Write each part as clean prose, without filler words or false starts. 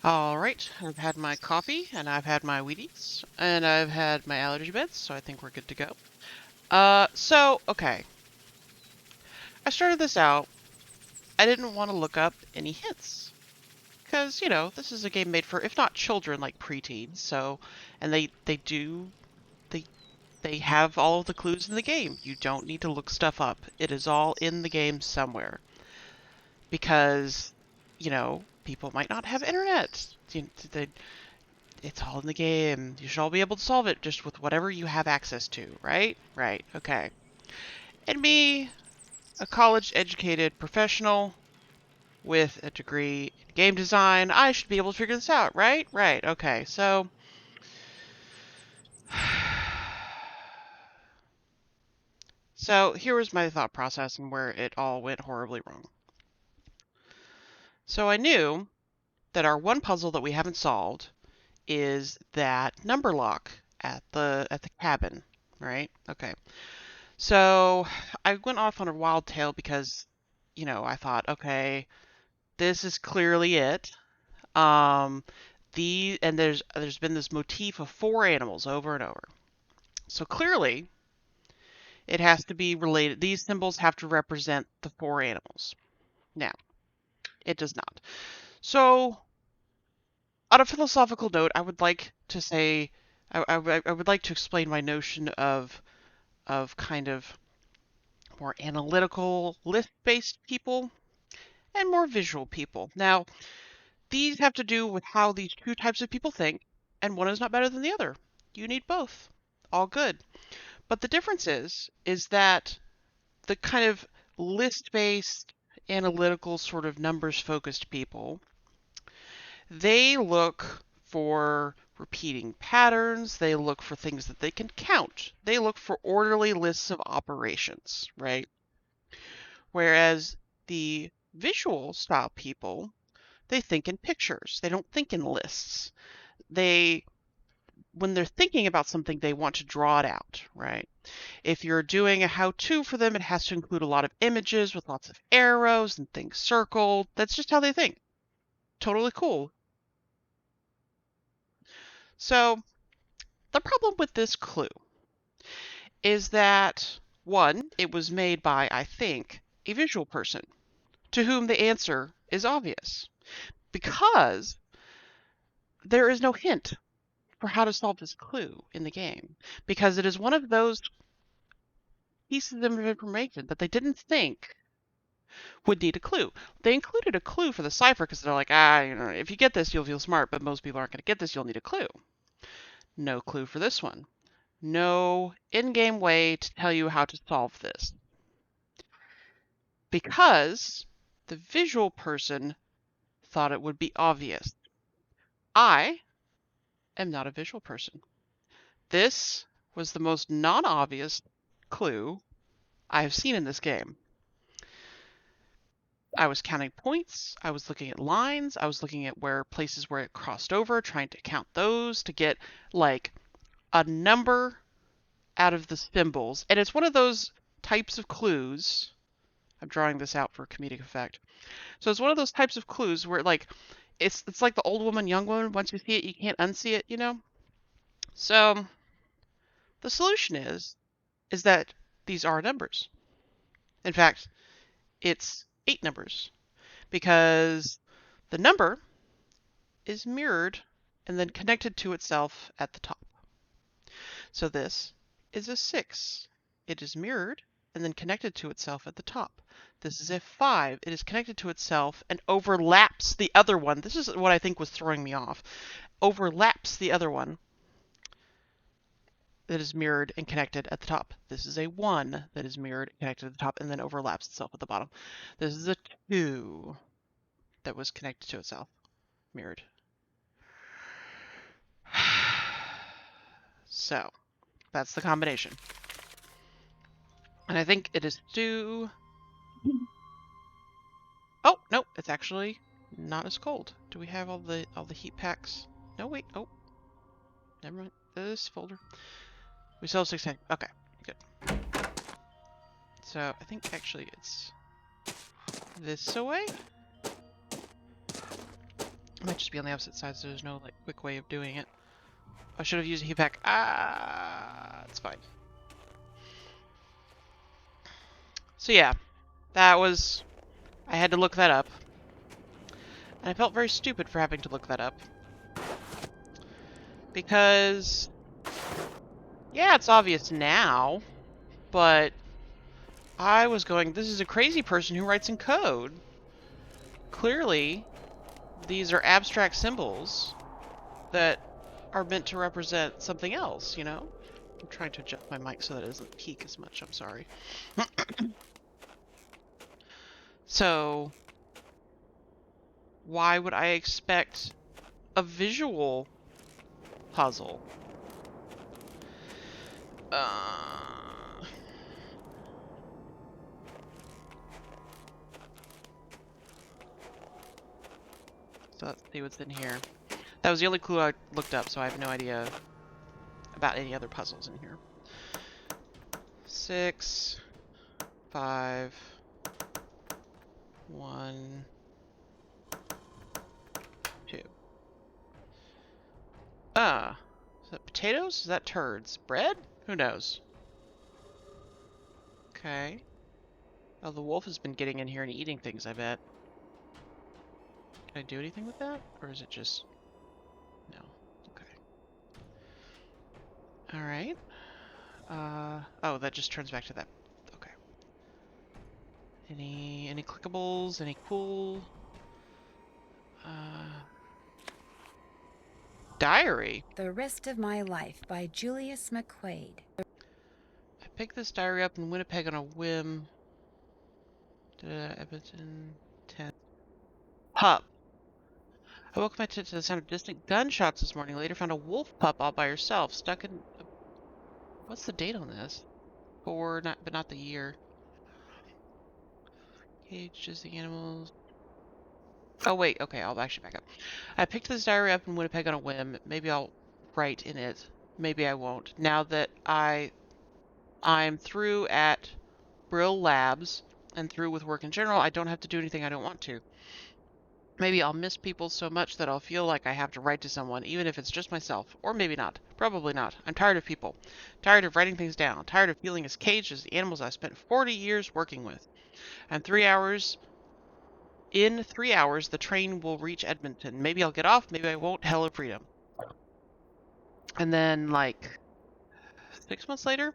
Alright, I've had my coffee, and I've had my Wheaties, and I've had my allergy meds, so I think we're good to go. Okay. I started this out. I didn't want to look up any hints. Because, this is a game made for, if not children, like preteens, and they, they have all of the clues in the game. You don't need to look stuff up. It is all in the game somewhere. Because, people might not have internet. It's all in the game. You should all be able to solve it just with whatever you have access to, right? Right, okay. And me, a college-educated professional with a degree in game design, I should be able to figure this out, right? Right, okay. So here was my thought process and where it all went horribly wrong. So I knew that our one puzzle that we haven't solved is that number lock at the cabin, right? Okay. So I went off on a wild tale because, I thought, okay, this is clearly it. Um, and there's been this motif of four animals over and over. So clearly, it has to be related. These symbols have to represent the four animals. Now, it does not. So, on a philosophical note, I would like to say, I would like to explain my notion of kind of more analytical, list-based people and more visual people. Now, these have to do with how these two types of people think, and one is not better than the other. You need both. All good. But the difference is that the kind of list-based, analytical, sort of numbers-focused people, they look for repeating patterns. They look for things that they can count. They look for orderly lists of operations, right? Whereas the visual style people, they think in pictures. They don't think in lists. When they're thinking about something, they want to draw it out, right? If you're doing a how-to for them, it has to include a lot of images with lots of arrows and things circled. That's just how they think. Totally cool. So the problem with this clue is that, one, it was made by, I think, a visual person to whom the answer is obvious, because there is no hint for how to solve this clue in the game, because it is one of those pieces of information that they didn't think would need a clue. They included a clue for the cipher because they're like, if you get this, you'll feel smart, but most people aren't going to get this, you'll need a clue. No clue for this one. No in-game way to tell you how to solve this, because the visual person thought it would be obvious. I am not a visual person. This was the most non-obvious clue I have seen in this game. I was counting points, I was looking at lines, I was looking at places where it crossed over, trying to count those to get like a number out of the symbols. And it's one of those types of clues. I'm drawing this out for comedic effect. So it's one of those types of clues where like it's like the old woman, young woman. Once you see it, you can't unsee it, So the solution is that these are numbers. In fact, it's 8 numbers, because the number is mirrored and then connected to itself at the top. So this is a 6. It is mirrored and then connected to itself at the top. This is a 5. It is connected to itself and overlaps the other one. This is what I think was throwing me off. Overlaps the other one that is mirrored and connected at the top. This is a 1 that is mirrored and connected at the top and then overlaps itself at the bottom. This is a 2 that was connected to itself, mirrored. So that's the combination. And I think it is due. Oh, no, it's actually not as cold. Do we have all the heat packs? No, wait. Oh, never mind. This folder. We still have 16. Okay, good. So I think actually it's this away. might just be on the opposite side, so there's no like quick way of doing it. I should have used a heat pack. Ah, it's fine. So yeah, that was... I had to look that up. And I felt very stupid for having to look that up. Because... yeah, it's obvious now, but I was going, this is a crazy person who writes in code. Clearly, these are abstract symbols that are meant to represent something else, you know? I'm trying to adjust my mic so that it doesn't peak as much, I'm sorry. So, why would I expect a visual puzzle? So let's see what's in here. That was the only clue I looked up, so I have no idea about any other puzzles in here. 6, 5, 1, 2. Is that potatoes? Is that turds? Bread? Who knows? Okay. Oh, the wolf has been getting in here and eating things, I bet. Can I do anything with that? Or is it just... no. Okay. Alright. Oh, that just turns back to that. Okay. Any clickables? Any cool... diary. The Rest of My Life by Julius McQuaid. I picked this diary up in Winnipeg on a whim. Edmonton 10. Pup. I woke my tent to the sound of distant gunshots this morning. Later found a wolf pup all by herself, stuck in... what's the date on this? But not the year. Cages the animals. Oh wait, okay, I'll actually back up. I picked this diary up in Winnipeg on a whim. Maybe I'll write in it. Maybe I won't. Now that I'm through at Brill Labs and through with work in general, I don't have to do anything I don't want to. Maybe I'll miss people so much that I'll feel like I have to write to someone, even if it's just myself. Or maybe not. Probably not. I'm tired of people. Tired of writing things down. Tired of feeling as caged as the animals I've spent 40 years working with. And 3 hours... in 3 hours, the train will reach Edmonton. Maybe I'll get off, maybe I won't. Hell of freedom. And then, like, 6 months later,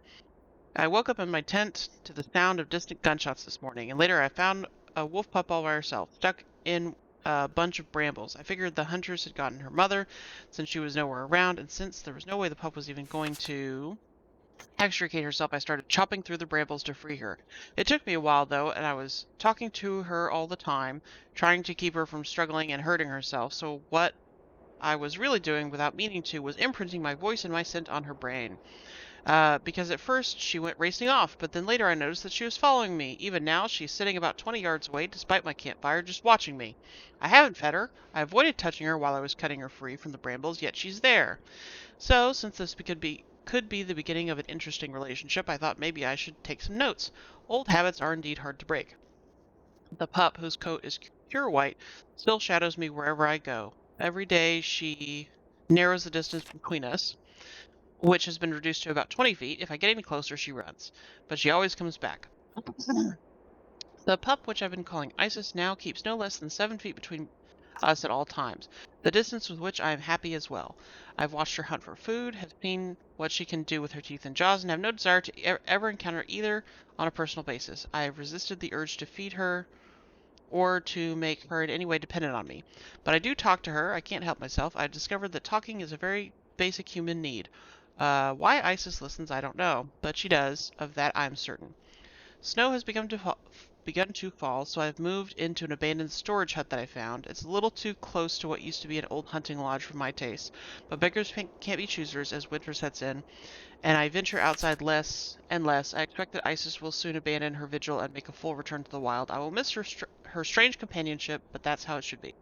I woke up in my tent to the sound of distant gunshots this morning. And later I found a wolf pup all by herself, stuck in a bunch of brambles. I figured the hunters had gotten her mother, since she was nowhere around. And since there was no way the pup was even going to extricate herself, I started chopping through the brambles to free her. It took me a while, though, and I was talking to her all the time, trying to keep her from struggling and hurting herself. So what I was really doing, without meaning to, was imprinting my voice and my scent on her brain. Because at first she went racing off, but then later I noticed that she was following me. Even now, she's sitting about 20 yards away, despite my campfire, just watching me. I haven't fed her. I avoided touching her while I was cutting her free from the brambles, yet she's there. So, since this could be the beginning of an interesting relationship, I thought maybe I should take some notes. Old habits are indeed hard to break. The pup, whose coat is pure white, still shadows me wherever I go. Every day she narrows the distance between us, which has been reduced to about 20 feet. If I get any closer, she runs. But she always comes back. The pup, which I've been calling Isis, now keeps no less than 7 feet between us at all times, the distance with which I am happy as well. I've watched her hunt for food, have seen what she can do with her teeth and jaws, and have no desire to ever encounter either on a personal basis. I have resisted the urge to feed her or to make her in any way dependent on me. But I do talk to her. I can't help myself. I've discovered that talking is a very basic human need. Why Isis listens, I don't know, but she does. Of that, I'm certain. Snow has begun to fall, so I've moved into an abandoned storage hut that I found. It's a little too close to what used to be an old hunting lodge for my taste, but beggars can't be choosers as winter sets in, and I venture outside less and less. I expect that Isis will soon abandon her vigil and make a full return to the wild. I will miss her strange companionship, but that's how it should be.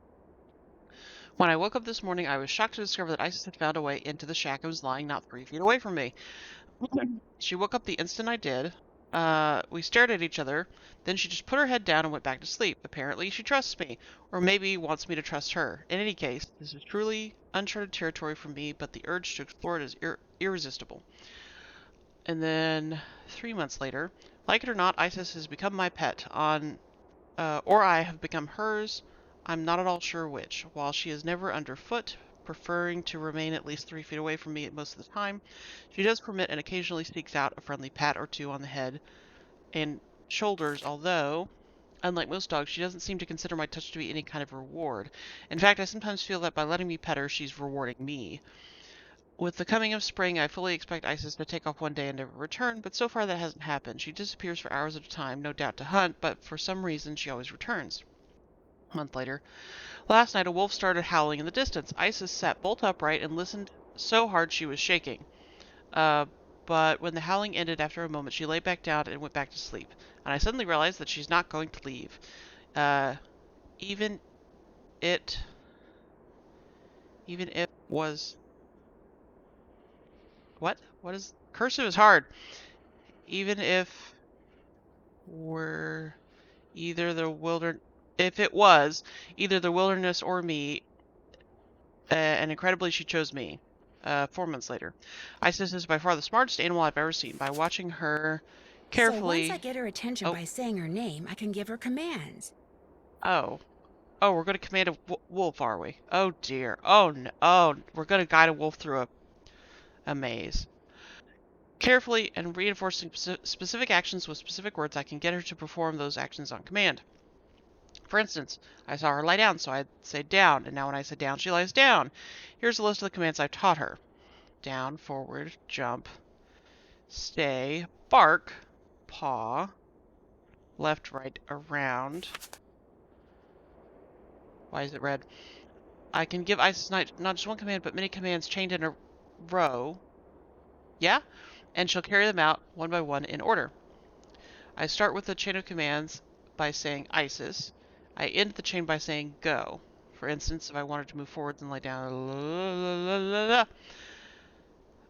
When I woke up this morning, I was shocked to discover that Isis had found a way into the shack and was lying not 3 feet away from me. She woke up the instant I did, We stared at each other. Then she just put her head down and went back to sleep. Apparently, she trusts me, or maybe wants me to trust her. In any case, this is truly uncharted territory for me, but the urge to explore it is irresistible. And then 3 months later, like it or not, Isis has become my pet or I have become hers. I'm not at all sure which. While she is never underfoot, preferring to remain at least 3 feet away from me most of the time, she does permit and occasionally seeks out a friendly pat or two on the head and shoulders, although, unlike most dogs, she doesn't seem to consider my touch to be any kind of reward. In fact, I sometimes feel that by letting me pet her, she's rewarding me. With the coming of spring, I fully expect Isis to take off one day and never return, but so far that hasn't happened. She disappears for hours at a time, no doubt to hunt, but for some reason she always returns. A month later, last night a wolf started howling in the distance. Isis sat bolt upright and listened so hard she was shaking. Uh, but when the howling ended after a moment, she lay back down and went back to sleep. And I suddenly realized that she's not going to leave. Uh, even it, even if was what? What is cursive is hard. Even if were either the wilderness, if it was either the wilderness or me, and incredibly she chose me. 4 months later, Isis is by far the smartest animal I've ever seen. By watching her So once I carefully. get her attention Oh, by saying her name, I can give her commands. oh, oh, we're going to command a wolf, are we? Oh dear. Oh no. Oh, we're going to guide a wolf through a maze. Carefully and reinforcing specific actions with specific words, I can get her to perform those actions on command. For instance, I saw her lie down, so I'd say down, and now when I say down, she lies down. Here's a list of the commands I've taught her. Down, forward, jump, stay, bark, paw, left, right, around. Why is it red? I can give Isis not just one command, but many commands chained in a row. Yeah? And she'll carry them out one by one in order. I start with the chain of commands by saying Isis. I end the chain by saying go. For instance, if I wanted to move forwards and lay down,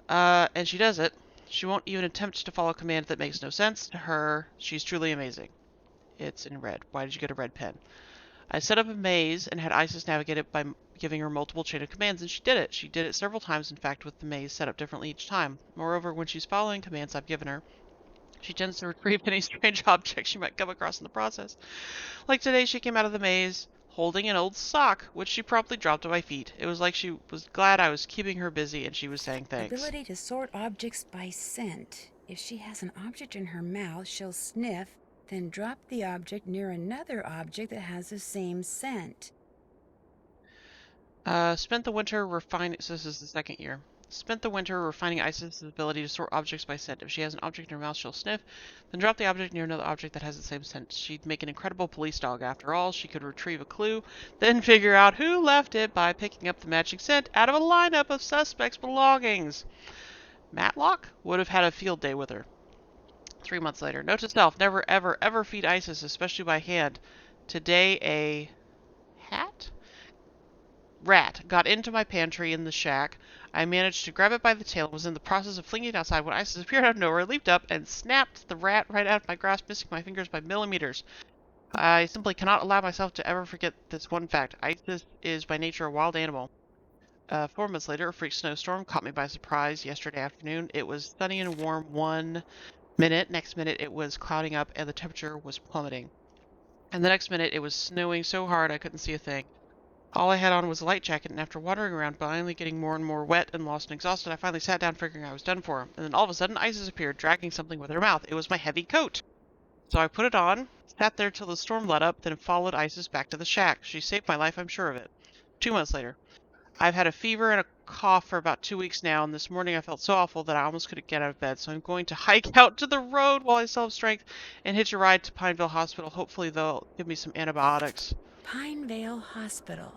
and she does it. She won't even attempt to follow a command that makes no sense. To her, she's truly amazing. It's in red. Why did you get a red pen? I set up a maze and had Isis navigate it by giving her multiple chain of commands, and she did it. She did it several times, in fact, with the maze set up differently each time. Moreover, when she's following commands I've given her, she tends to retrieve any strange objects she might come across in the process. Like today, she came out of the maze holding an old sock, which she promptly dropped at my feet. It was like she was glad I was keeping her busy and she was saying thanks. Ability to sort objects by scent. If she has an object in her mouth, she'll sniff, then drop the object near another object that has the same scent. Spent the winter refining. So this is the second year. Spent the winter refining Isis's ability to sort objects by scent. If she has an object in her mouth, she'll sniff, then drop the object near another object that has the same scent. She'd make an incredible police dog. After all, she could retrieve a clue, then figure out who left it by picking up the matching scent out of a lineup of suspects' belongings. Matlock would have had a field day with her. 3 months later. Note to self: never, ever, ever feed Isis, especially by hand. Today, a hat? Rat got into my pantry in the shack. I managed to grab it by the tail and was in the process of flinging it outside when Isis appeared out of nowhere, leaped up, and snapped the rat right out of my grasp, missing my fingers by millimeters. I simply cannot allow myself to ever forget this one fact. Isis is by nature a wild animal. 4 months later, a freak snowstorm caught me by surprise yesterday afternoon. It was sunny and warm 1 minute. Next minute, it was clouding up and the temperature was plummeting. And the next minute, it was snowing so hard I couldn't see a thing. All I had on was a light jacket, and after wandering around, finally getting more and more wet and lost and exhausted, I finally sat down figuring I was done for. And then all of a sudden, Isis appeared, dragging something with her mouth. It was my heavy coat. So I put it on, sat there till the storm let up, then followed Isis back to the shack. She saved my life, I'm sure of it. 2 months later. I've had a fever and a cough for about 2 weeks now, and this morning I felt so awful that I almost couldn't get out of bed. So I'm going to hike out to the road while I still have strength and hitch a ride to Pineville Hospital. Hopefully they'll give me some antibiotics Pinevale Hospital.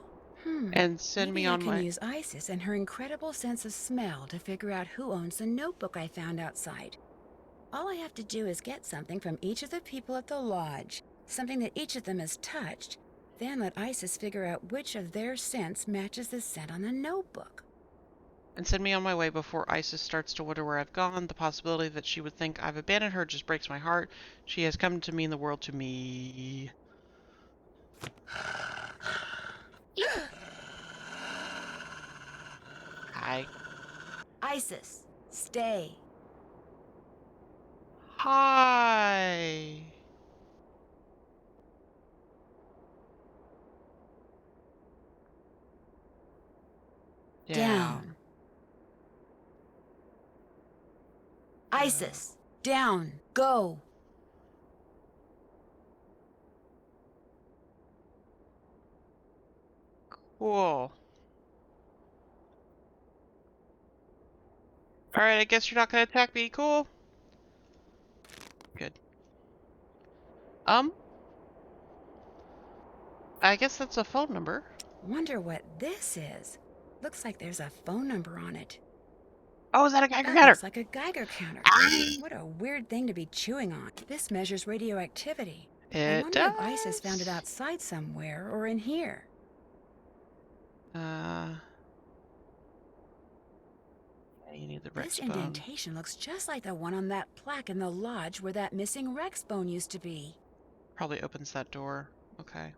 and send me Maybe I on can my... use Isis and her incredible sense of smell to figure out who owns the notebook I found outside. All I have to do is get something from each of the people at the lodge, something that each of them has touched, then let Isis figure out which of their scents matches the scent on the notebook. and send me on my way before Isis starts to wonder where I've gone. The possibility that she would think I've abandoned her just breaks my heart. She has come to mean the world to me. Hi. Isis, stay. Hi. Down. Down. Go. Isis, down. Go. Cool. Alright, I guess you're not gonna attack me. Cool. Good. I guess that's a phone number. Wonder what this is. Looks like there's a phone number on it. Oh, is that a Geiger That counter? looks like a Geiger counter. Ah! What a weird thing to be chewing on. This measures radioactivity. I It wonder if Isis found it does. outside somewhere or in here. Yeah, you need the Rex This bone. indentation looks just like the one on that plaque in the lodge where that missing Rex bone used to be. Probably opens that door. Okay.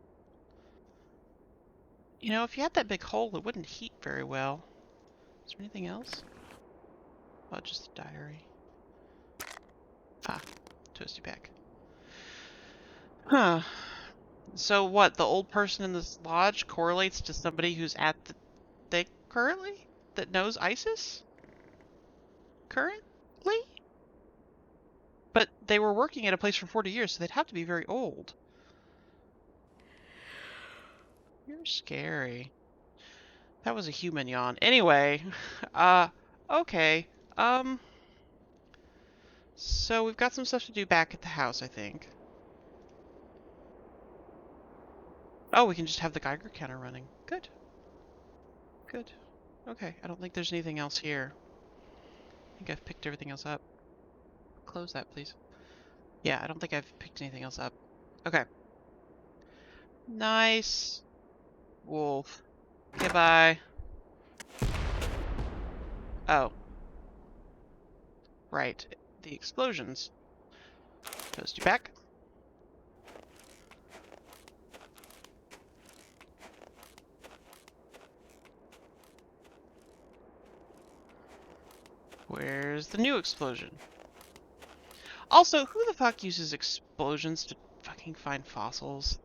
You know, if you had that big hole, it wouldn't heat very well. Is there anything else? Oh, just a diary. Ah, toasty pack. Huh. So what, the old person in this lodge correlates to somebody who's at the thing currently? That knows ISIS? Currently? But they were working at a place for 40 years, so they'd have to be very old. You're scary. That was a human yawn. Anyway, okay. So we've got some stuff to do back at the house, I think. Oh, we can just have the Geiger counter running. Good. Good. Okay, I don't think there's anything else here. I think I've picked everything else up. Close that, please. Yeah, I don't think I've picked anything else up. Okay. Nice. Wolf. Goodbye. Oh. Right. The explosions. Toast you back. Where's the new explosion? Also, who the fuck uses explosions to fucking find fossils?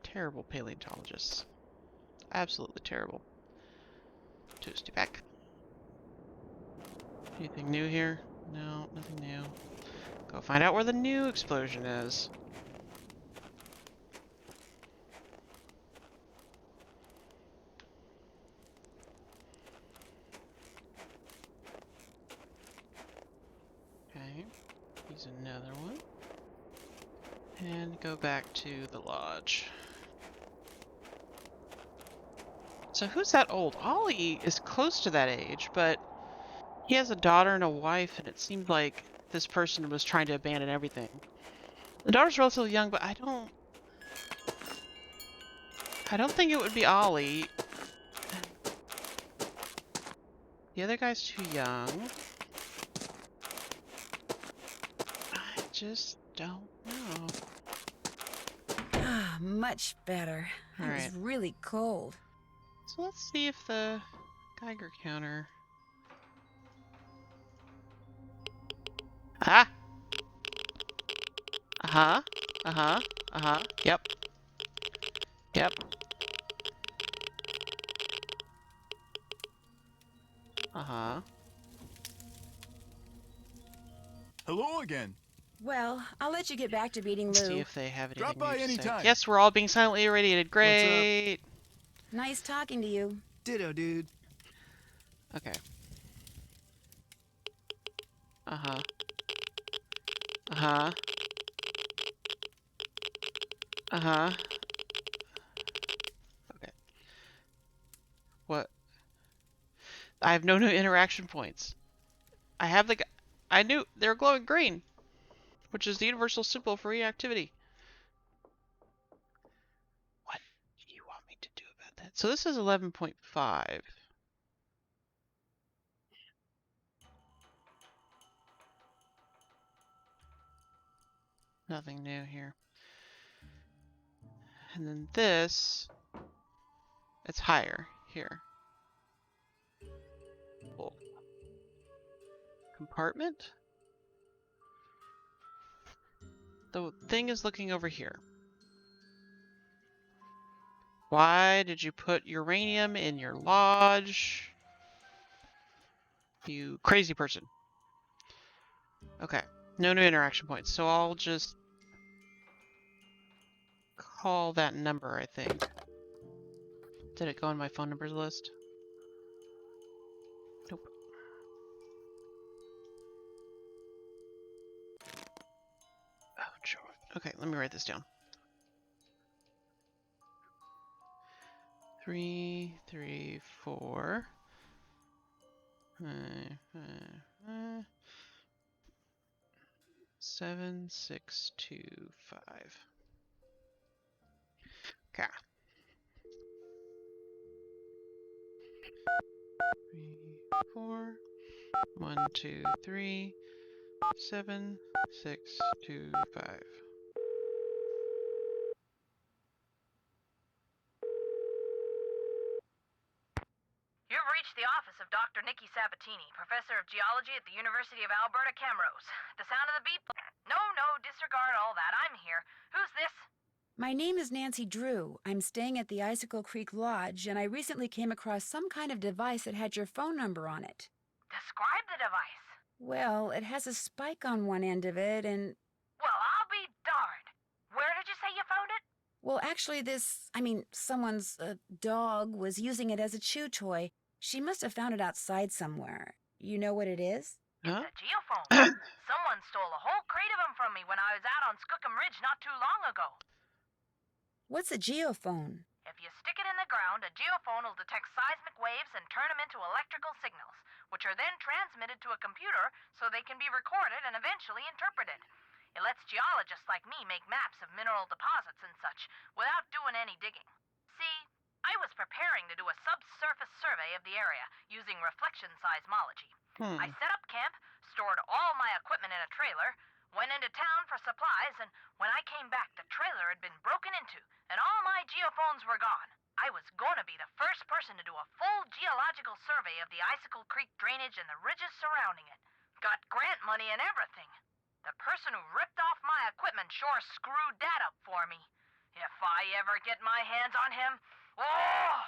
Terrible paleontologists. Absolutely terrible. Toasty back. Anything new here? No, nothing new. Go find out where the new explosion is. Okay, use another one. And go back to the lodge. So who's that old? Ollie is close to that age, but he has a daughter and a wife, and it seemed like this person was trying to abandon everything. The daughter's relatively young, but I don't think it would be Ollie. The other guy's too young. I just don't know. Ah, much better. All It right. was really cold. So let's see if the Geiger counter. Ah! Uh-huh. Uh-huh. Uh-huh. Yep. Yep. Uh-huh. Hello again. Well, I'll let you get back to beating Let's see Lou. if they have anything Drop by new to say. anytime. Yes, we're all being silently irradiated. Great. Nice talking to you. Ditto, dude. Okay. Uh-huh. Uh-huh. Uh-huh. Okay. What? I have no new interaction points. I have the... I knew they were glowing green, which is the universal symbol for reactivity. What do you want me to do about that? So this is 11.5. nothing new here. And then this, it's higher here. Cool. Compartment? The thing is looking over here. Why did you put uranium in your lodge? You crazy person. Okay, no new interaction points, so I'll just call that number, I think. Did it go on my phone numbers list? Nope. Oh, sure. Okay, let me write this down. 3, 3, 4. 7, 6, 2, 5. Okay. 3, 4. 1, 2, 3. 7, 6, 2, 5. You've reached the office of Dr. Nikki Sabatini, professor of geology at the University of Alberta, Camrose. The sound of the beep? No, disregard all that. I'm here. Who's this? My name is Nancy Drew. I'm staying at the Icicle Creek Lodge, and I recently came across some kind of device that had your phone number on it. Describe the device. Well, it has a spike on one end of it, and... Well, I'll be darned. Where did you say you found it? Well, actually, someone's dog was using it as a chew toy. She must have found it outside somewhere. You know what it is? It's Huh? a geophone. Someone stole a whole crate of them from me when I was out on Skookum Ridge not too long ago. What's a geophone? If you stick it in the ground, a geophone will detect seismic waves and turn them into electrical signals, which are then transmitted to a computer so they can be recorded and eventually interpreted. It lets geologists like me make maps of mineral deposits and such without doing any digging. See, I was preparing to do a subsurface survey of the area using reflection seismology. I set up camp, stored all my equipment in a trailer, went into town for supplies, and when I came back, the trailer had been broken into, and all my geophones were gone. I was going to be the first person to do a full geological survey of the Icicle Creek drainage and the ridges surrounding it. Got grant money and everything. The person who ripped off my equipment sure screwed that up for me. If I ever get my hands on him, oh!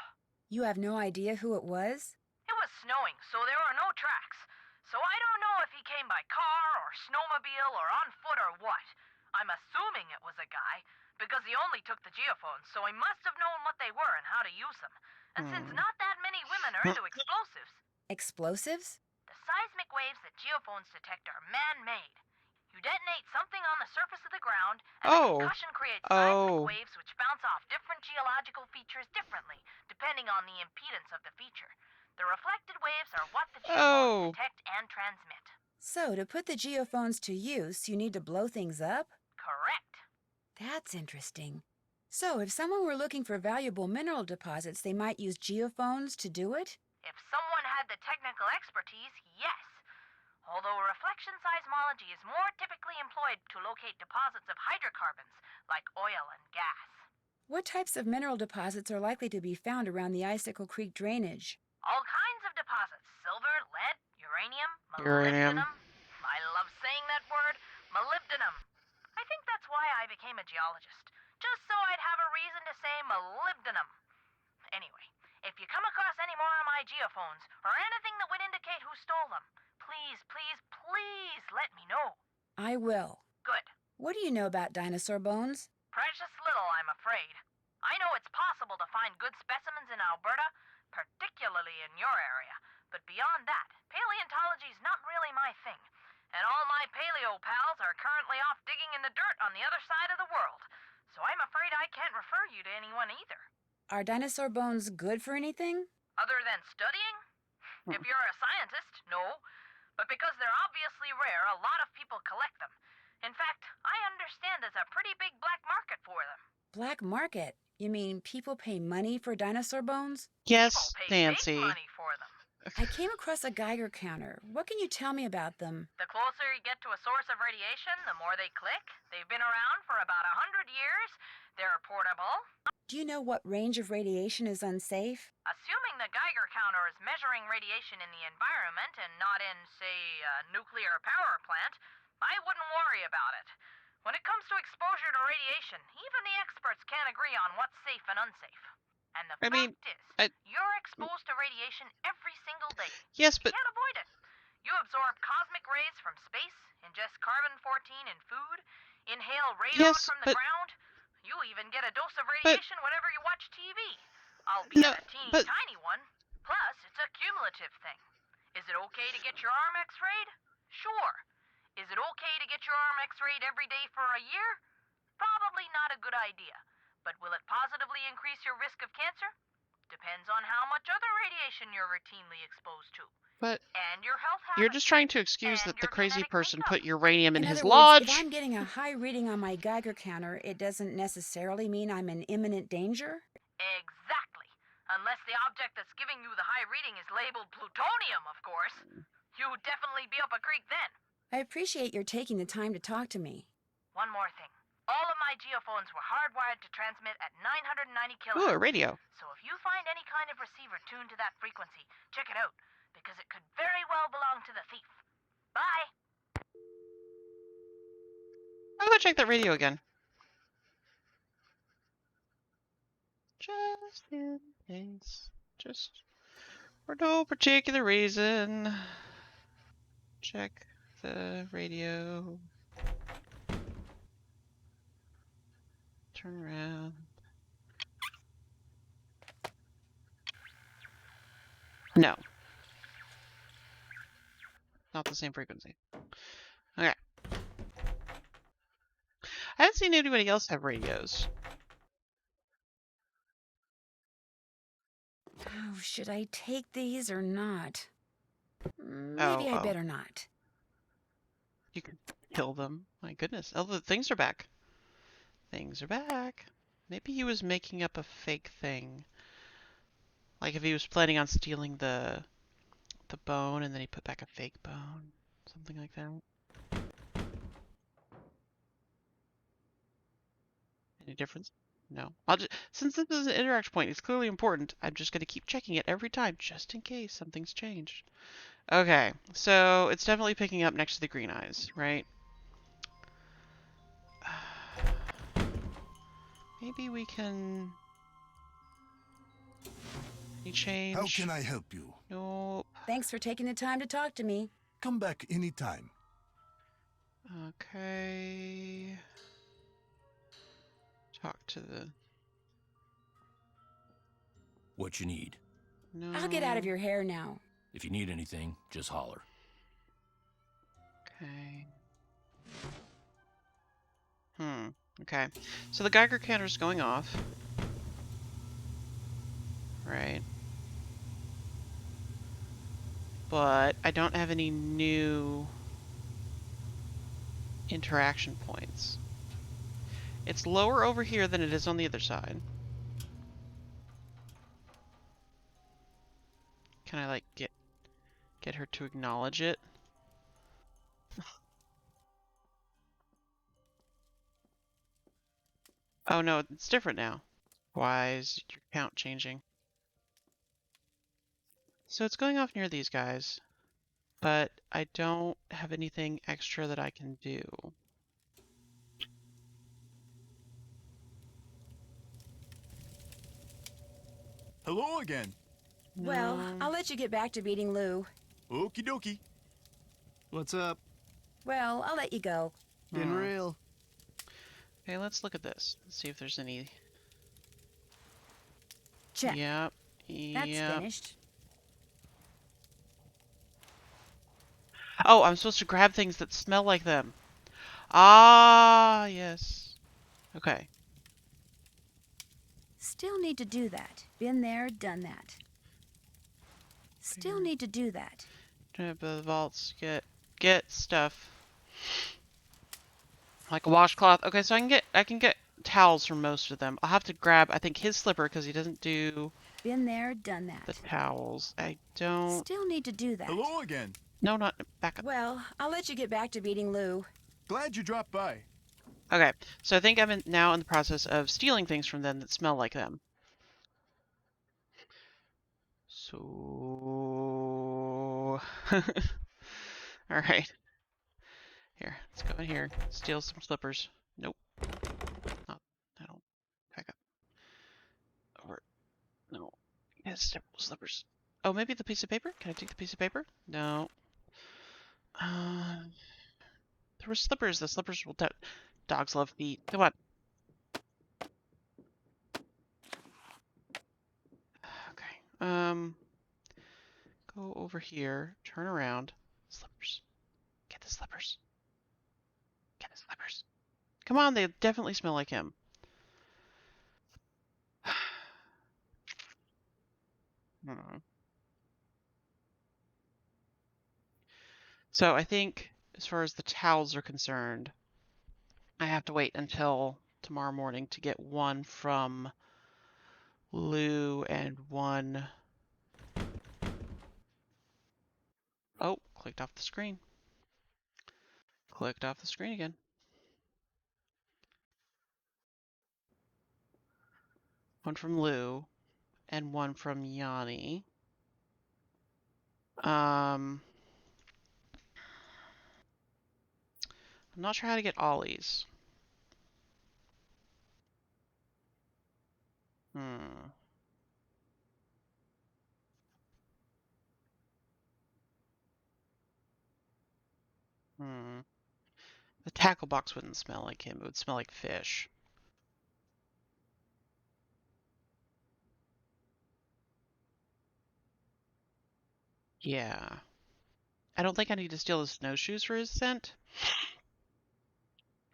You have no idea who it was? It was snowing, so there were no tracks. So I don't know if he came by car or snowmobile or on foot or what. I'm assuming it was a guy, because he only took the geophones, so he must have known what they were and how to use them. And since not that many women are into explosives, Explosives? the seismic waves that geophones detect are man-made. You detonate something on the surface of the ground, and the concussion creates seismic waves which bounce off different geological features differently, depending on the impedance of the feature. The reflected waves are what the geophones detect and transmit. So, to put the geophones to use, you need to blow things up? Correct. That's interesting. So, if someone were looking for valuable mineral deposits, they might use geophones to do it? If someone had the technical expertise, yes. Although reflection seismology is more typically employed to locate deposits of hydrocarbons, like oil and gas. What types of mineral deposits are likely to be found around the Icicle Creek drainage? All kinds of deposits. Silver, lead, uranium, Uranium. molybdenum. I love saying that word, molybdenum. I think that's why I became a geologist. Just so I'd have a reason to say molybdenum. Anyway, if you come across any more of my geophones, or anything that would indicate who stole them, please let me know. I will. Good. What do you know about dinosaur bones? Precious little, I'm afraid. I know it's possible to find good specimens in Alberta, particularly in your area. But beyond that, paleontology's not really my thing. And all my paleo pals are currently off digging in the dirt on the other side of the world. So I'm afraid I can't refer you to anyone either. Are dinosaur bones good for anything? Other than studying? If you're a scientist, no. But because they're obviously rare, a lot of people collect them. In fact, I understand there's a pretty big black market for them. Black market? You mean people pay money for dinosaur bones? Yes, People pay Nancy. big money for them. I came across a Geiger counter. What can you tell me about them? The closer you get to a source of radiation, the more they click. They've been around for about 100 years. They're portable. Do you know what range of radiation is unsafe? Assuming the Geiger counter is measuring radiation in the environment and not in, say, a nuclear power plant, I wouldn't worry about it. When it comes to exposure to radiation, even the experts can't agree on what's safe and unsafe. And the I mean, fact is, I, you're exposed to radiation every single day. yes, You but can't avoid it. You absorb cosmic rays from space, ingest carbon-14 in food, inhale radon yes, from the ground. You even get a dose of but radiation whenever you watch TV, albeit no, a teeny but tiny one. Plus, it's a cumulative thing. Is it okay to get your arm x-rayed? Sure. Is it okay to get your arm x-rayed every day for a year? Probably not a good idea. But will it positively increase your risk of cancer? Depends on how much other radiation you're routinely exposed to, but and your health you're habits, just trying to excuse and that the your crazy genetic person makeup. put uranium in In his other words, if lodge. I'm getting a high reading on my Geiger counter, it doesn't necessarily mean I'm in imminent danger? Exactly. Unless the object that's giving you the high reading is labeled plutonium, of course. You'd definitely be up a creek then. I appreciate your taking the time to talk to me. One more thing. All of my geophones were hardwired to transmit at 990 Ooh, a kilohertz. radio. So if you find any kind of receiver tuned to that frequency, check it out, because it could very well belong to the thief. Bye! I'm gonna check that radio again. Just in case. Just for no particular reason. Check the radio. Turn around. No. Not the same frequency. Okay. I haven't seen anybody else have radios. Oh, should I take these or not? Maybe I Oh. better not. You can kill them. My goodness. Oh, the things are back. Things are back. Maybe he was making up a fake thing. Like if he was planning on stealing the bone and then he put back a fake bone. Something like that. Any difference? No. Since this is an interaction point, it's clearly important. I'm just going to keep checking it every time, just in case something's changed. Okay, so it's definitely picking up next to the green eyes, right? Maybe we can... Any change? How can I help you? Nope. Thanks for taking the time to talk to me. Come back anytime. Okay. Talk to the... What you need. No. I'll get out of your hair now. If you need anything, just holler. Okay. Okay. So the Geiger counter's going off. Right. But I don't have any new interaction points. It's lower over here than it is on the other side. Can I like get her to acknowledge it? Oh no, it's different now. Why is your count changing? So it's going off near these guys, but I don't have anything extra that I can do. Hello again. Well, No. I'll let you get back to beating Lou. Okie dokie. What's up? Well, I'll let you go. Been real. Okay, let's look at this. Let's see if there's any. Check. Yep. That's Yep. finished. Oh, I'm supposed to grab things that smell like them. Ah, yes. Okay. Still need to do that. Been there, done that. Still need to do that. Turn up the vaults. Get stuff. Like a washcloth. Okay, so I can get towels from most of them. I'll have to grab, I think, his slipper because he doesn't do Been there, done the that. towels. I don't... Still need to do that. Hello again. No, not... Back up. Well, I'll let you get back to beating Lou. Glad you dropped by. Okay, so I think I'm now in the process of stealing things from them that smell like them. So... Alright. Here, let's go in here. Steal some slippers. Nope. Not... I don't... Back up. Over... No. Yes, slippers. Oh, maybe the piece of paper? Can I take the piece of paper? No. There were slippers. The slippers will... Dogs love feet. Come on. Okay. Go over here. Turn around. Slippers. Get the slippers. Get the slippers. Come on, they definitely smell like him. So I think as far as the towels are concerned, I have to wait until tomorrow morning to get one from Lou and one... Oh, clicked off the screen. Clicked off the screen again. One from Lou and one from Yanni. I'm not sure how to get Ollie's. Hmm. Hmm. The tackle box wouldn't smell like him. It would smell like fish. Yeah. I don't think I need to steal his snowshoes for his scent,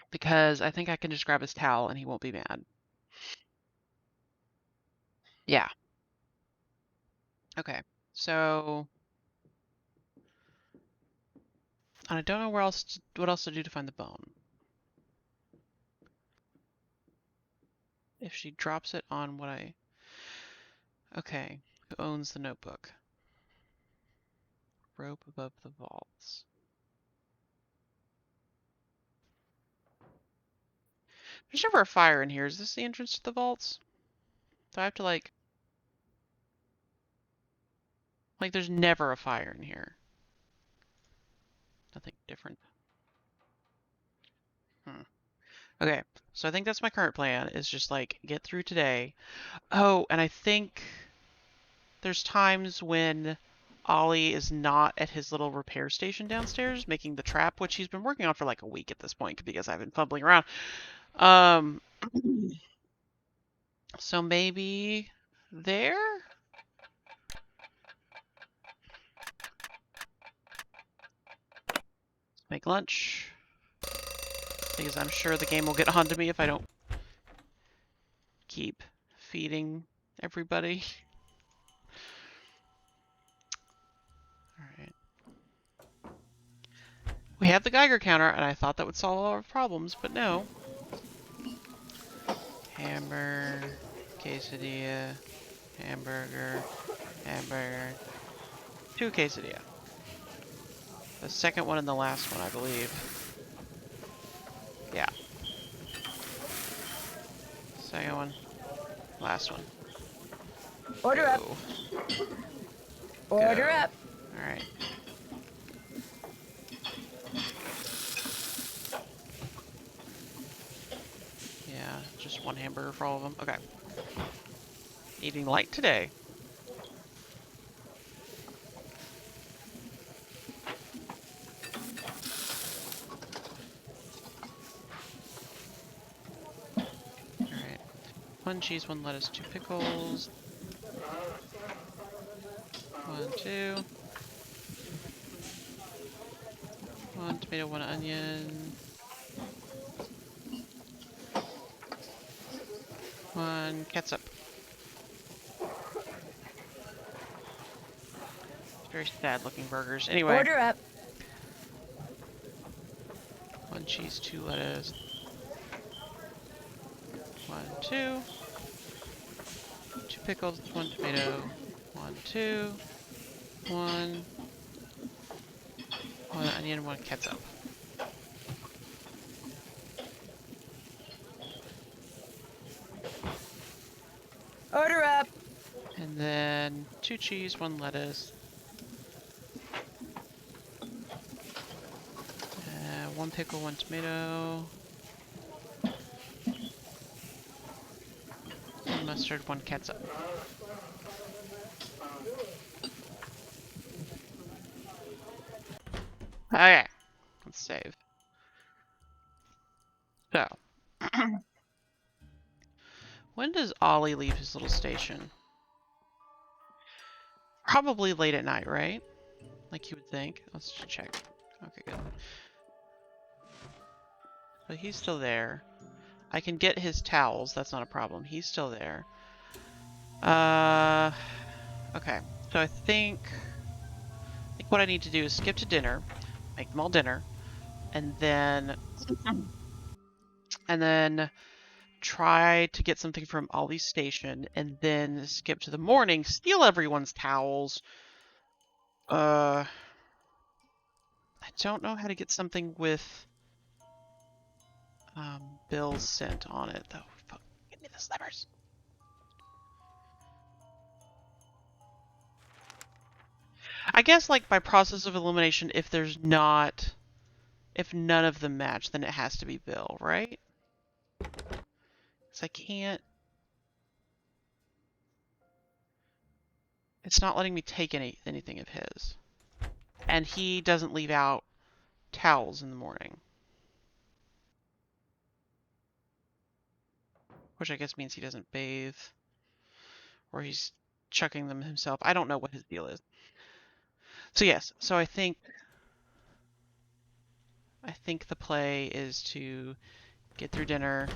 because I think I can just grab his towel and he won't be mad. Yeah. Okay. So... I don't know what else to do to find the bone. If she drops it on what I... Okay. Who owns the notebook? Rope above the vaults. There's never a fire in here. Is this the entrance to the vaults? Do I have to like... Like, there's never a fire in here. Nothing different. Okay, so I think that's my current plan, is just like get through today. Oh, and I think there's times when Ollie is not at his little repair station downstairs making the trap, which he's been working on for like a week at this point because I've been fumbling around. So maybe there? Make lunch. Because I'm sure the game will get onto me if I don't keep feeding everybody. Alright. We have the Geiger counter, and I thought that would solve all our problems, but no. Hamburger, quesadilla, hamburger, hamburger, 2 quesadilla. The second one and the last one, I believe. Yeah. Second one, last one. Order up. Order up. Alright. Yeah, just 1 hamburger for all of them. Okay. Eating light today. Alright. 1 cheese, 1 lettuce, 2 pickles. 1, 2. 1 tomato, 1 onion. 1 ketchup. Very sad looking burgers. Anyway. Order up. 1 cheese, 2 lettuce. 1, 2. 2 pickles, 1 tomato, 1, 2, 1 onion, 1 ketchup. Order up. And then 2 cheese, 1 lettuce, 1 pickle, 1 tomato, 1 mustard, 1 ketchup. Okay, let's save. So, when does Ollie leave his little station? Probably late at night, right? Like you would think. Let's just check. Okay, good. So he's still there. I can get his towels. That's not a problem. He's still there. Okay. So I think what I need to do is skip to dinner, make them all dinner, and then try to get something from Ollie's station, and then skip to the morning, steal everyone's towels. I don't know how to get something with Bill's scent on it though. Fuck, give me the slippers. I guess like by process of elimination, if none of them match, then it has to be Bill, right? Because I can't. It's not letting me take anything of his, and he doesn't leave out towels in the morning, which I guess means he doesn't bathe, or he's chucking them himself. I don't know what his deal is. So yes, so I think the play is to get through dinner,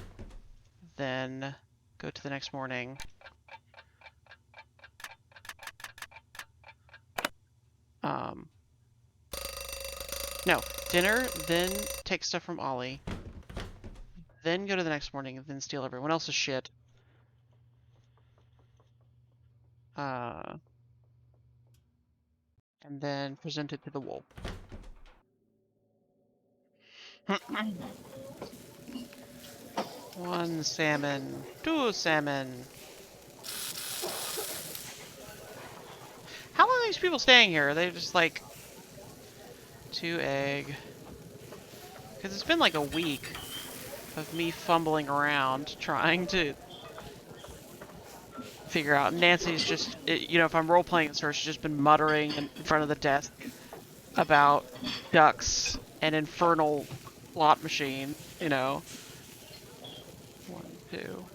then go to the next morning. No, dinner, then take stuff from Ollie, then go to the next morning, and then steal everyone else's shit. And then present it to the wolf. One salmon, 2 salmon. How long are these people staying here? Are they just like 2 egg? Because it's been like a week of me fumbling around trying to figure out. Nancy's just, if I'm role playing as her, she's just been muttering in front of the desk about ducks and infernal slot machine, 1, 2.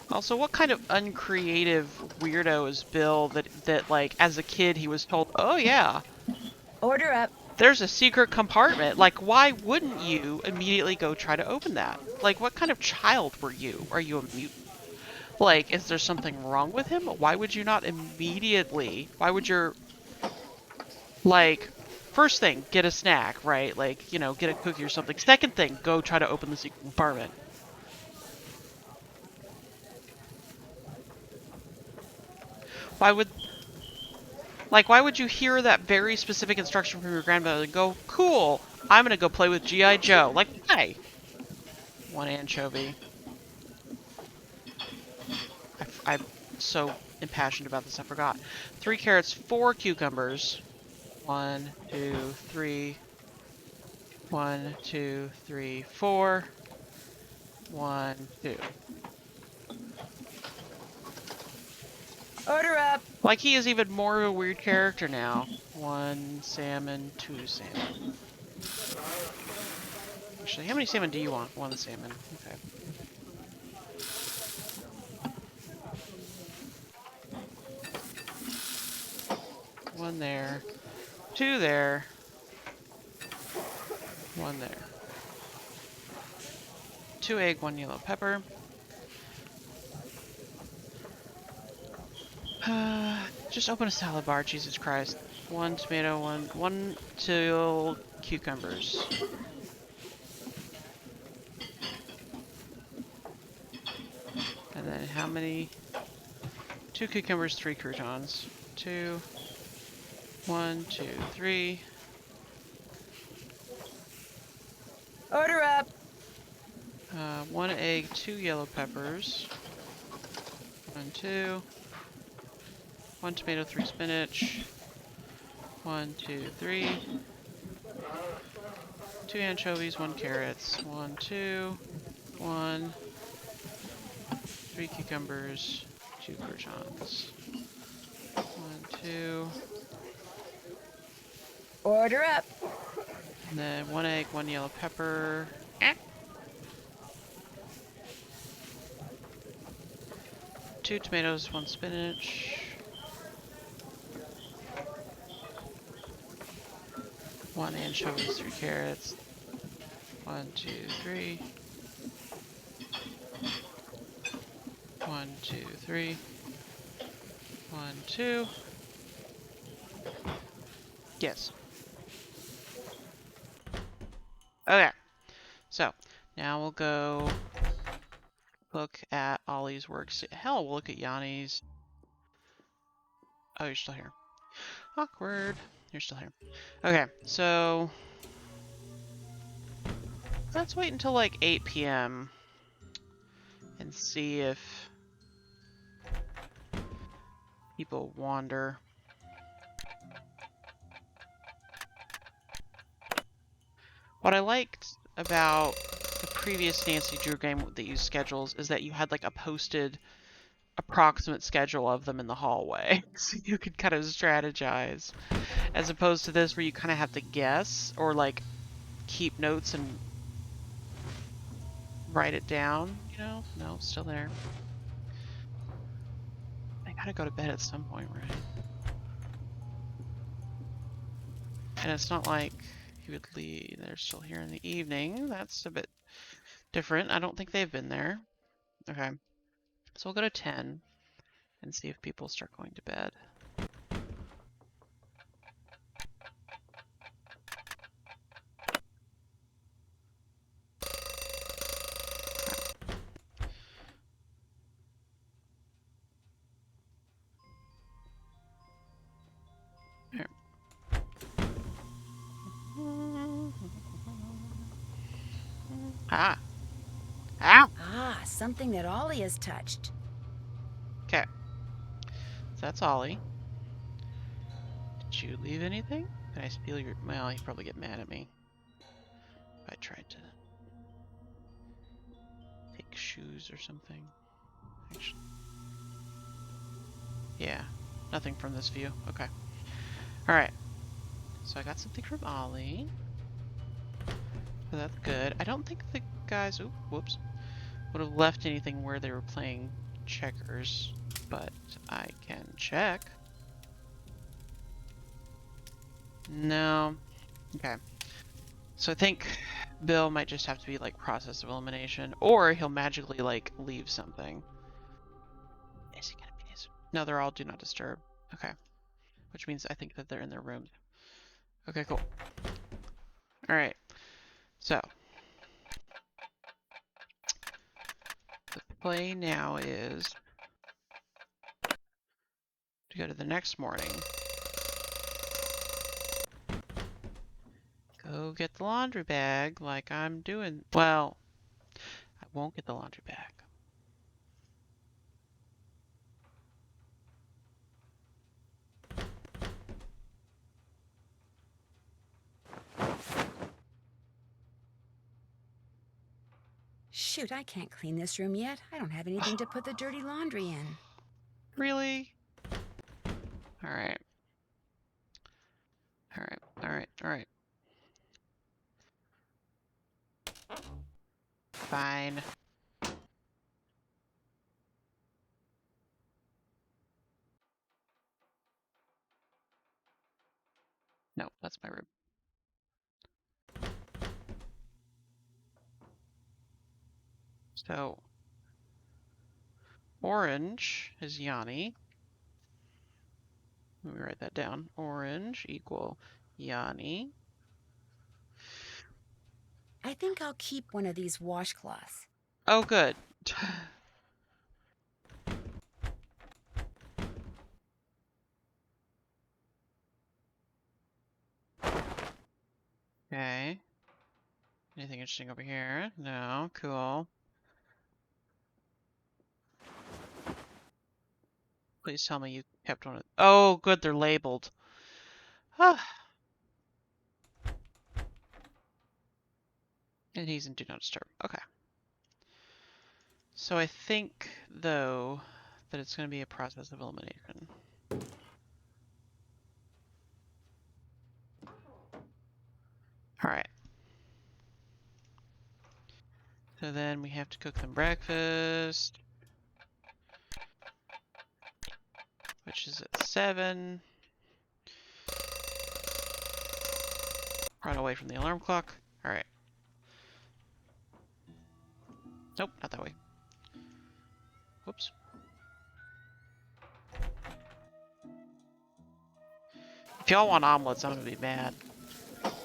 Also, what kind of uncreative weirdo is Bill that like as a kid he was told, "Oh yeah, Order up. there's a secret compartment." Like, why wouldn't you immediately go try to open that? Like, what kind of child were you? Are you a mutant? Like, is there something wrong with him? Why would you not immediately? Why would your like first thing, get a snack, right? Like, get a cookie or something. Second thing, go try to open the secret compartment. Why would you hear that very specific instruction from your grandmother and go, cool, I'm gonna go play with G.I. Joe? Like, why? 1 anchovy. I'm so impassioned about this, I forgot. 3 carrots, 4 cucumbers. 1, 2, 3. 1, 2, 3, 4. 1, 2. Order up. Like, he is even more of a weird character now. 1 salmon, 2 salmon. Actually, how many salmon do you want? 1 salmon. Okay. One there. 2 there. 1 there. 2 egg, 1 yellow pepper. Just open a salad bar, Jesus Christ. 1 tomato, 1 2 cucumbers. And how many? 2 cucumbers, 3 croutons. 2, 1, 2, 3. Order up. 1 egg, 2 yellow peppers. 1, 2. 1 tomato, 3 spinach. 1, 2, 3. 2 anchovies, 1 carrots. 1, 2. 1. 3 cucumbers, 2 croutons. 1, 2. Order up. And then 1 egg, 1 yellow pepper. 2 tomatoes, 1 spinach. 1 anchovies, 3 carrots. 1, 2, 3. 1, 2, 3. 1, 2. Yes. Okay. So now we'll go look at Ollie's works. Hell, we'll look at Yanni's. Oh, you're still here. Awkward. You're still here. Okay, so let's wait until like 8 p.m. and see if people wander. What I liked about the previous Nancy Drew game that used schedules is that you had like a posted approximate schedule of them in the hallway. So you could kind of strategize. As opposed to this where you kind of have to guess or like keep notes and write it down, you know? No, still there. I gotta go to bed at some point, right? And it's not like he would leave. They're still here in the evening. That's a bit different. I don't think they've been there. Okay. So we'll go to 10 and see if people start going to bed. Here. Ah. Ow! Ah, something that Ollie has touched. Okay. So that's Ollie. Did you leave anything? Can I steal your... Well, he'd probably get mad at me if I tried to take shoes or something. Actually. Yeah. Nothing from this view. Okay. Alright. So I got something from Ollie. So that's good. I don't think the guys... Ooh, whoops. Would have left anything where they were playing checkers. But I can check. No. Okay. So I think Bill might just have to be like process of elimination, or he'll magically like leave something. Is he gonna be his... No, they're all do not disturb. Okay. Which means I think that they're in their rooms. Okay, cool. Alright. So the play now is to go to the next morning. Go get the laundry bag like I'm doing. Well, I won't get the laundry bag. Shoot, I can't clean this room yet. I don't have anything to put the dirty laundry in. Really? Alright. Alright, alright, alright. Fine. No, that's my room. So, orange is Yanni. Let me write that down. Orange equal Yanni. I think I'll keep one of these washcloths. Oh, good. Okay. Anything interesting over here? No. Cool. Please tell me you kept one of... Oh, good, they're labeled. Ah. And he's in Do Not Disturb. Okay. So I think, though, that it's going to be a process of elimination. Alright. So then we have to cook them breakfast, which is at 7. Run away from the alarm clock. Alright. Nope, not that way. Whoops. If y'all want omelets, I'm gonna be mad.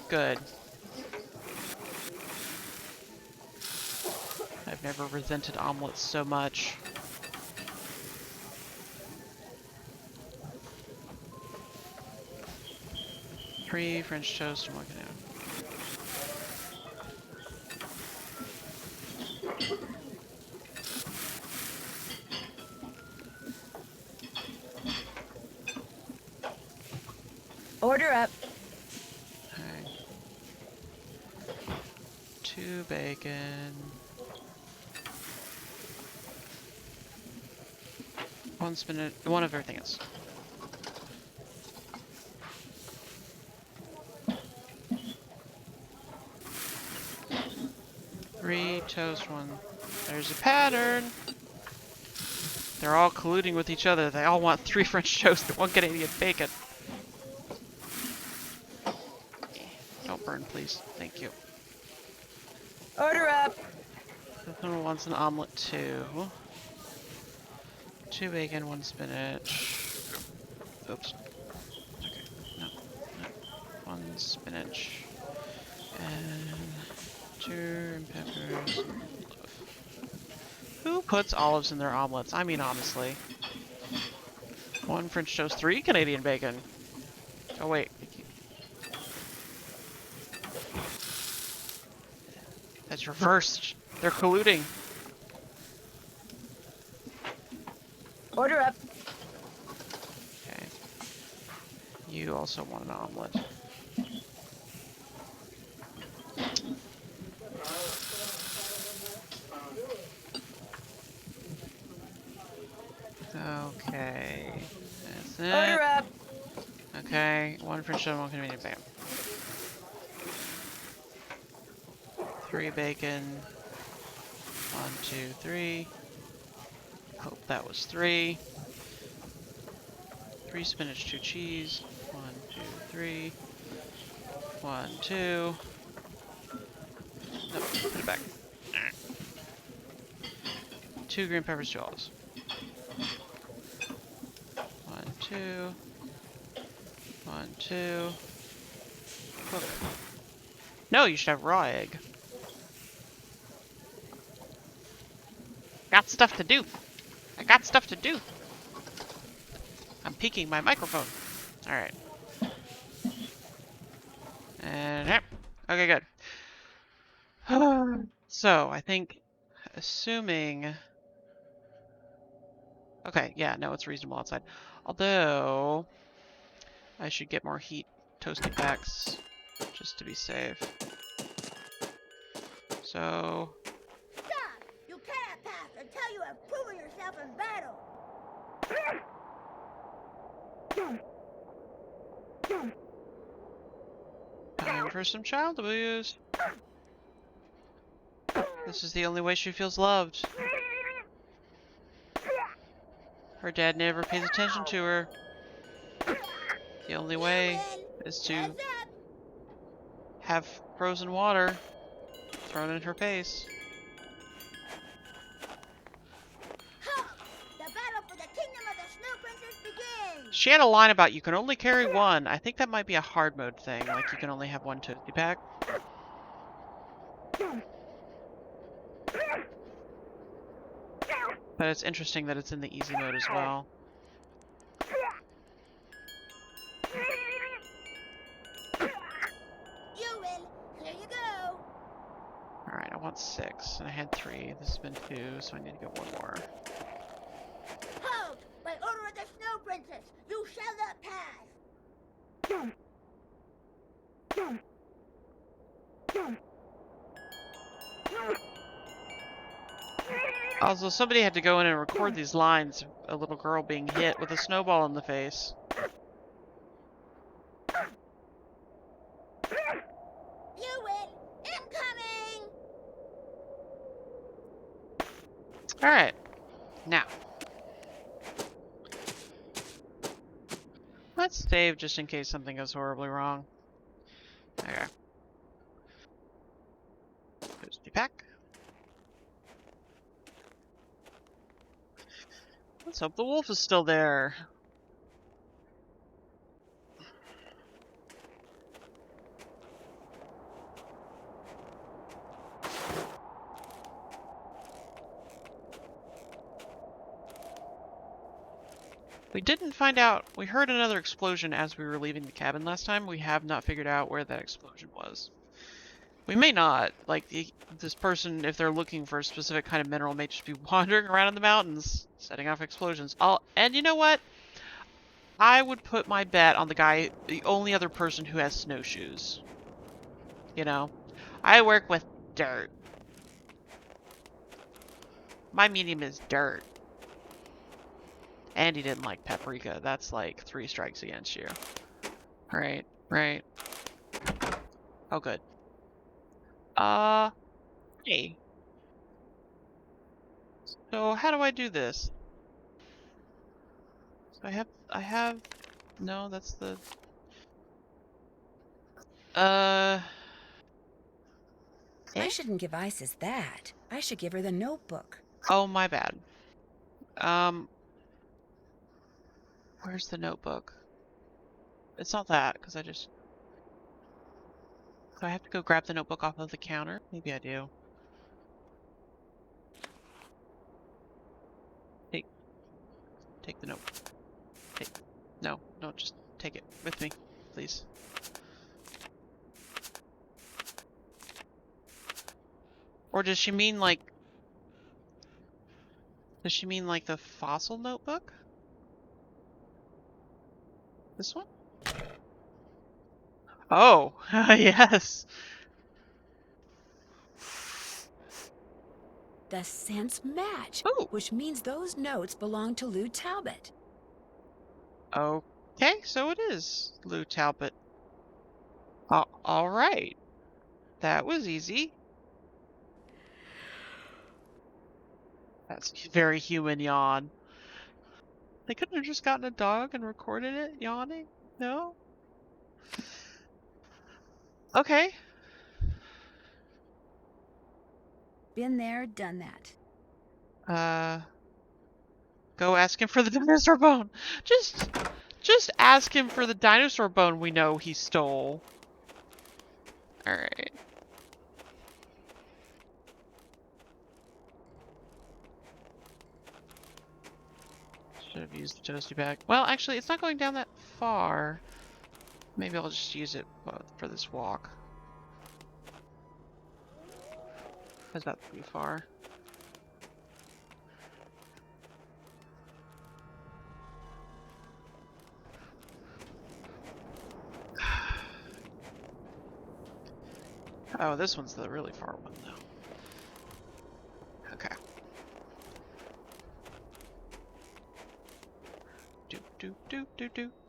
Good. I've never resented omelets so much. Three French toast and one canoe. Order up. Okay. 2 bacon. 1 spinach. 1 of everything else. Three toast, 1. There's a pattern. They're all colluding with each other. They all want 3 French toast and 1 Canadian bacon. Don't burn, please. Thank you. Order up. This one wants an omelet too. 2 bacon, 1 spinach. Oops. Okay. No. 1 spinach. And 2 green peppers. Who puts olives in their omelets? I mean, honestly. 1 French toast, 3 Canadian bacon. Oh, wait. That's reversed. They're colluding. Order up. Okay. You also want an omelet. Okay. That's it. Order up. Okay. 1 French toast, 1 Canadian bacon. 3 bacon. 1, 2, 3. Hope that was 3. 3 spinach, 2 cheese. 1, 2, 3. 1, 2. No, put it back. 2 green peppers, 2 olives. 1, 2. 1, 2. Cook. No, you should have raw egg. Got stuff to do. I got stuff to do. I'm peeking my microphone. Alright. And yep. Okay, good. So, I think, assuming... Okay, yeah, no, it's reasonable outside. Although, I should get more heat toasty packs, just to be safe. So... Stop! You cannot pass until you have proven yourself in battle! Time for some child abuse. This is the only way she feels loved. Her dad never pays attention to her. The only way is to have frozen water thrown in her face. The battle for the kingdom of the Snow Princess begins! She had a line about you can only carry 1. I think that might be a hard mode thing, like you can only have 1 toasty pack. But it's interesting that it's in the easy mode as well. You win! had 3. This has been 2, so I need to get 1 more. Halt! By order of the Snow Princess, you shall not pass! Also, somebody had to go in and record these lines of a little girl being hit with a snowball in the face. You win! Incoming! Alright. Now. Let's save just in case something goes horribly wrong. Okay. There's the pack. Let's hope the wolf is still there. We didn't find out. We heard another explosion as we were leaving the cabin last time. We have not figured out where that explosion was. We may not. Like, this person, if they're looking for a specific kind of mineral, may just be wandering around in the mountains, setting off explosions. And you know what? I would put my bet on the guy, the only other person who has snowshoes. You know? I work with dirt. My medium is dirt. And he didn't like paprika. That's like 3 strikes against you. Right, right. Oh, good. Hey. So how do I do this? So I have, no, that's the, I eh? shouldn't give Isis that. I should give her the notebook. Oh, my bad. Where's the notebook? It's not that, because I just... Do I have to go grab the notebook off of the counter? Maybe I do. Take the notebook. No, just take it with me, please. Or does she mean like... Does she mean like the fossil notebook? This one? Oh, yes. The scents match, Ooh. which means those notes belong to Lou Talbot. Okay, so it is Lou Talbot. All right. That was easy. That's a very human yawn. They couldn't have just gotten a dog and recorded it yawning? No? Okay. Been there, done that. Go ask him for the dinosaur bone. Just ask him for the dinosaur bone we know he stole. Alright. Should have used the toasty bag. Well, actually, it's not going down that far. Maybe I'll just use it for this walk. That's not pretty far. Oh, this one's the really far one, though. Okay.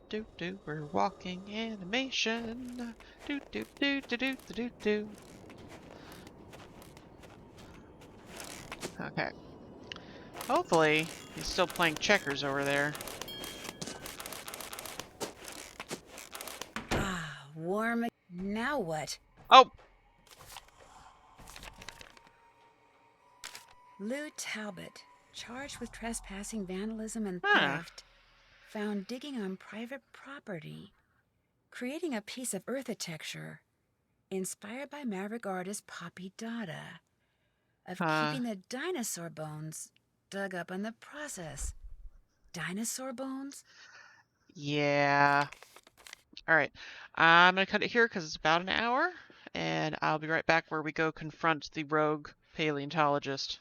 Do. We're walking animation. Do. Okay. Hopefully, he's still playing checkers over there. Ah, warm. Now what? Oh! Lou Talbot, charged with trespassing, vandalism, and Huh. theft, found digging on private property, creating a piece of architecture inspired by maverick artist Poppy Dada, of keeping the dinosaur bones dug up in the process. Dinosaur bones? Yeah. Alright. I'm gonna cut it here because it's about an hour, and I'll be right back where we go confront the rogue Paleontologist.